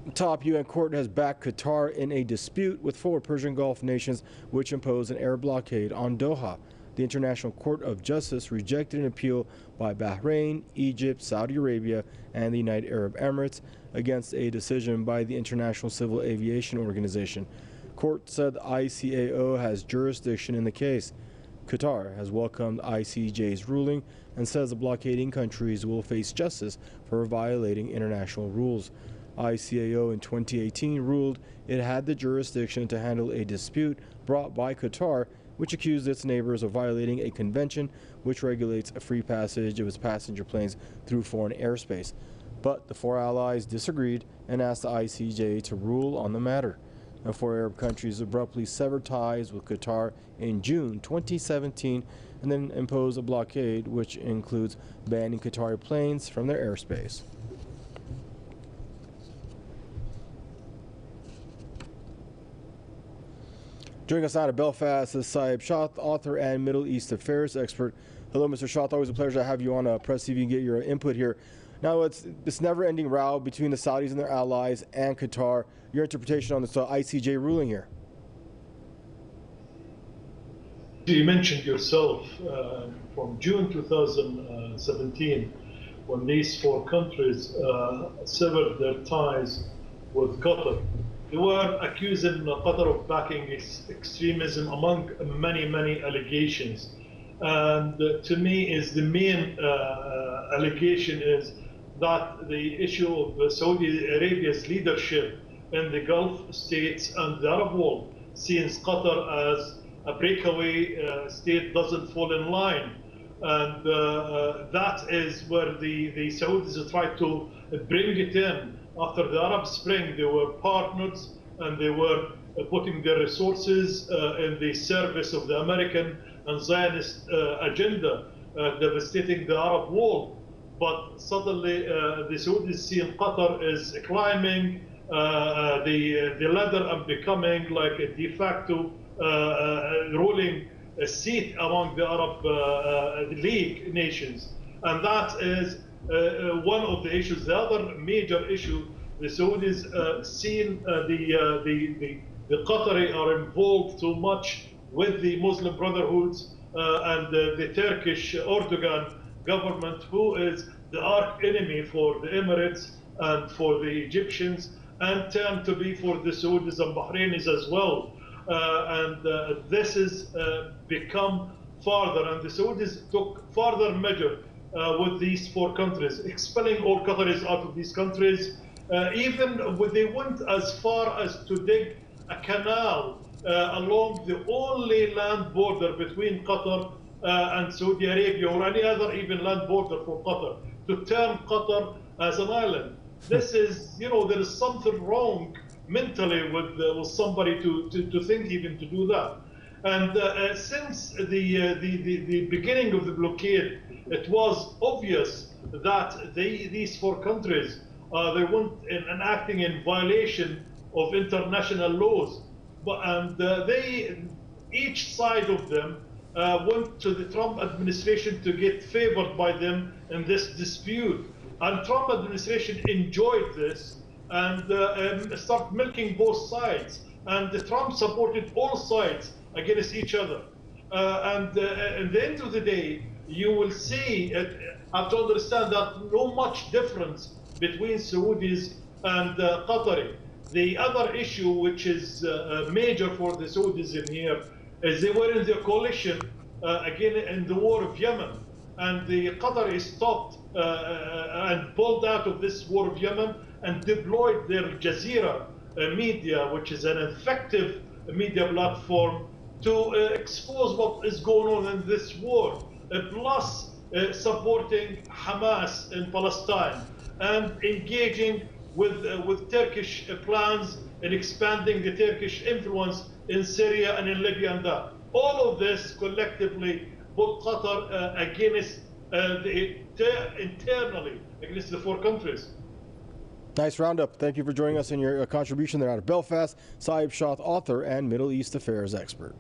Top UN court has backed Qatar in a dispute with four Persian Gulf nations which imposed an air blockade on Doha. The International Court of Justice rejected an appeal by Bahrain, Egypt, Saudi Arabia, and the United Arab Emirates against a decision by the International Civil Aviation Organization. Court said the ICAO has jurisdiction in the case. Qatar has welcomed ICJ's ruling and says the blockading countries will face justice for violating international rules. ICAO in 2018 ruled it had the jurisdiction to handle a dispute brought by Qatar, which accused its neighbors of violating a convention which regulates a free passage of its passenger planes through foreign airspace. But the four allies disagreed and asked the ICJ to rule on the matter. The four Arab countries abruptly severed ties with Qatar in June 2017 and then imposed a blockade which includes banning Qatari planes from their airspace. Joining us out of Belfast is Saeb Shaath, author and Middle East affairs expert. Hello, Mr. Shaath. Always a pleasure to have you on Press TV and get your input here. Now, it's this never-ending row between the Saudis and their allies and Qatar. Your interpretation on this ICJ ruling here? You mentioned yourself from June 2017, when these four countries severed their ties with Qatar. They were accusing Qatar of backing extremism among many, many allegations. And to me, is the main allegation is that the issue of Saudi Arabia's leadership in the Gulf states and the Arab world sees Qatar as a breakaway state doesn't fall in line. And that is where the Saudis tried to bring it in. After the Arab Spring, they were partners and they were putting their resources in the service of the American and Zionist agenda, devastating the Arab world. But suddenly the Saudis see Qatar is climbing the ladder and becoming like a de facto ruling seat among the Arab League nations. And that is one of the issues. The other major issue, the Saudis seen the Qatari are involved too much with the Muslim Brotherhoods and the Turkish Erdogan government, who is the arch enemy for the Emirates and for the Egyptians, and turned to be for the Saudis and Bahrainis as well. This has become farther, and the Saudis took further measure with these four countries, expelling all Qataris out of these countries. Even when they went as far as to dig a canal along the only land border between Qatar and Saudi Arabia, or any other even land border for Qatar, to turn Qatar as an island. This is, there is something wrong mentally with somebody to think even to do that. And since the beginning of the blockade, it was obvious that these four countries they went in acting in violation of international laws, each side of them went to the Trump administration to get favored by them in this dispute. And Trump administration enjoyed this and started milking both sides. And Trump supported all sides against each other. At the end of the day, you will see, have to understand that no much difference between Saudis and Qatari. The other issue, which is major for the Saudis in here, is they were in the coalition again in the war of Yemen. And the Qataris stopped and pulled out of this war of Yemen and deployed their Jazeera media, which is an effective media platform, to expose what is going on in this war, plus supporting Hamas in Palestine and engaging with Turkish plans and expanding the Turkish influence in Syria and in Libya and that. All of this collectively put Qatar against internally against the four countries. Nice roundup. Thank you for joining us in your contribution there out of Belfast. Saeb Shaath, author and Middle East affairs expert.